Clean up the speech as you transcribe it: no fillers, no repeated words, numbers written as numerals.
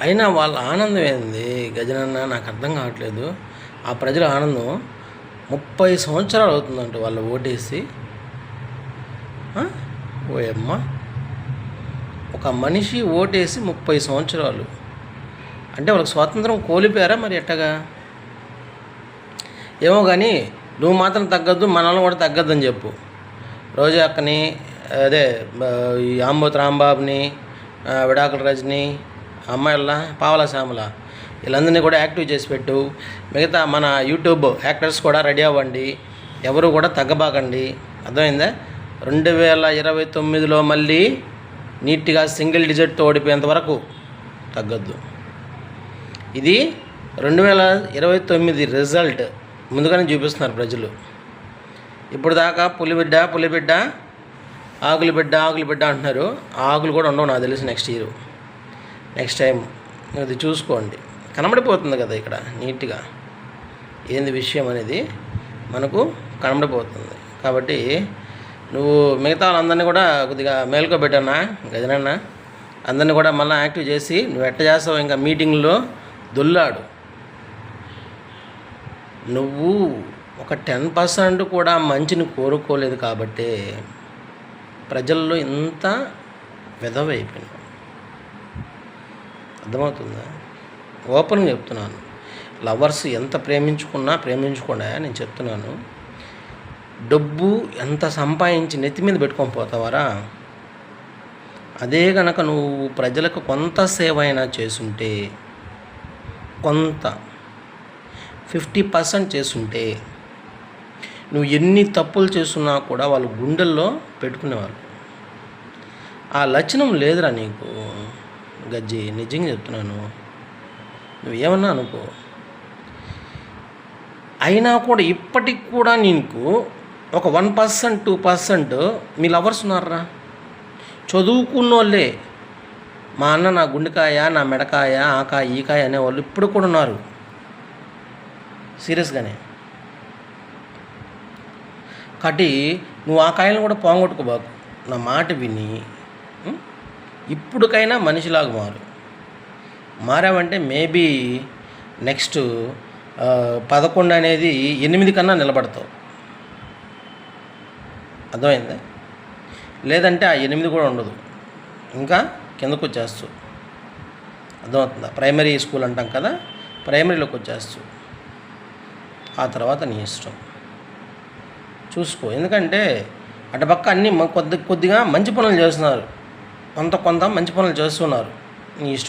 అయినా వాళ్ళ ఆనందం ఏంది గజనన్న, నాకు అర్థం కావట్లేదు. ఆ ప్రజల ఆనందం 30 సంవత్సరాలు అవుతుందంట వాళ్ళు ఓటేసి. ఓయమ్మ, ఒక మనిషి ఓటేసి 30 సంవత్సరాలు అంటే వాళ్ళకి స్వాతంత్రం కోల్పోయారా మరి ఎట్టగా? ఏమో కానీ నువ్వు మాత్రం తగ్గద్దు, మన వాళ్ళు కూడా తగ్గద్దని చెప్పు. రోజా అక్కని, అదే ఈ ఆంబోత్ రాంబాబుని, విడాకుల రజని, అమ్మాయిల పావల శ్యామల, వీళ్ళందరినీ కూడా యాక్టివ్ చేసి పెట్టు. మిగతా మన యూట్యూబ్ యాక్టర్స్ కూడా రెడీ అవ్వండి, ఎవరు కూడా తగ్గబాకండి. అర్థమైందా? 2029లో మళ్ళీ నీట్గా సింగిల్ డిజిట్తో ఓడిపోయేంత వరకు తగ్గద్దు. ఇది 2029 రిజల్ట్ ముందుగానే చూపిస్తున్నారు ప్రజలు. ఇప్పుడు దాకా పులిబిడ్డ పులిబిడ్డ, ఆకులు బిడ్డ ఆకులు బిడ్డ అంటున్నారు. ఆకులు కూడా ఉండవు నాకు తెలిసి నెక్స్ట్ టైం అది చూసుకోండి. కనబడిపోతుంది కదా ఇక్కడ నీట్గా ఏంది విషయం అనేది మనకు కనబడిపోతుంది. కాబట్టి నువ్వు మిగతా వాళ్ళందరినీ కూడా కొద్దిగా మేల్కోబెట్టన్నా గజనన్న, అందరినీ కూడా మళ్ళీ యాక్టివ్ చేసి నువ్వు ఎట్ట చేస్తావు ఇంకా మీటింగ్లో దొల్లాడు. నువ్వు ఒక 10% కూడా మంచిని కోరుకోలేదు కాబట్టే ప్రజల్లో ఇంత వెధవైపోయినావు. అర్థమవుతుందా? ఓపెన్గా చెప్తున్నాను. లవర్స్ ఎంత ప్రేమించుకుండా నేను చెప్తున్నాను. డబ్బు ఎంత సంపాదించి నెత్తి మీద పెట్టుకొని పోతావారా? అదే కనుక నువ్వు ప్రజలకు కొంత సేవ అయినా చేసుంటే, కొంత 50% చేసుంటే, నువ్వు ఎన్ని తప్పులు చేస్తున్నా కూడా వాళ్ళు గుండెల్లో పెట్టుకునేవాళ్ళు. ఆ లక్షణం లేదురా నీకు గజ్జి, నిజంగా చెప్తున్నాను. నువ్వేమన్నా అనుకో, అయినా కూడా ఇప్పటికి కూడా నీకు ఒక 1% 2% మీ లవర్స్ ఉన్నారా? చదువుకున్న వాళ్ళే, మా అన్న నా గుండెకాయ, నా మెడకాయ, ఆ కాయ ఈ కాయ అనేవాళ్ళు ఇప్పుడు కూడా ఉన్నారు. సీరియస్గానే. కాబట్టి నువ్వు ఆ కాయలను కూడా పోగొట్టుకోబాకు. నా మాట విని ఇప్పటికైనా మనిషిలాగా మారావంటే మేబీ నెక్స్ట్ 11 అనేది 8 కన్నా నిలబడతావు. అర్థమైందా? లేదంటే ఆ 8 కూడా ఉండదు, ఇంకా కిందకు వచ్చేస్తావు. అర్థమవుతుందా? ప్రైమరీ స్కూల్ అంటాం కదా, ప్రైమరీలోకి వచ్చేస్తావు. ఆ తర్వాత నీ ఇష్టం చూసుకో. ఎందుకంటే అటుపక్క అన్నీ కొద్దిగా మంచి పనులు చేస్తున్నారు, కొంత మంచి పనులు చేస్తున్నారు. నీ ఇష్టం.